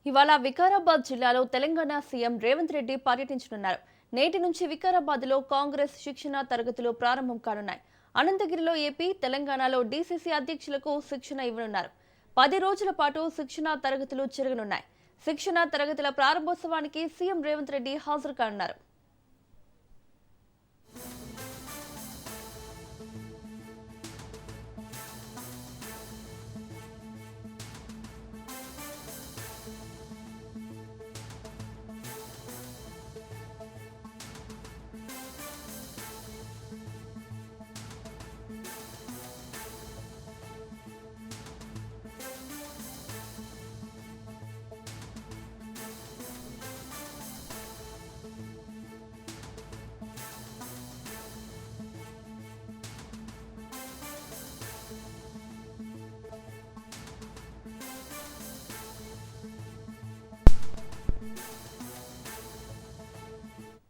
ఇవాళ వికారాబాద్ జిల్లాలో తెలంగాణ సీఎం రేవంత్ రెడ్డి పర్యటించనున్నారు. నేటి నుంచి వికారాబాద్ లో కాంగ్రెస్ శిక్షణ తరగతులు ప్రారంభం కానున్నాయి. అనంతగిరిలో ఏపీ, తెలంగాణలో డీసీసీ అధ్యక్షులకు శిక్షణ ఇవ్వనున్నారు. 10 రోజుల పాటు శిక్షణ తరగతులు జరగనున్నాయి. శిక్షణ తరగతుల ప్రారంభోత్సవానికి సీఎం రేవంత్ రెడ్డి హాజరు కానున్నారు.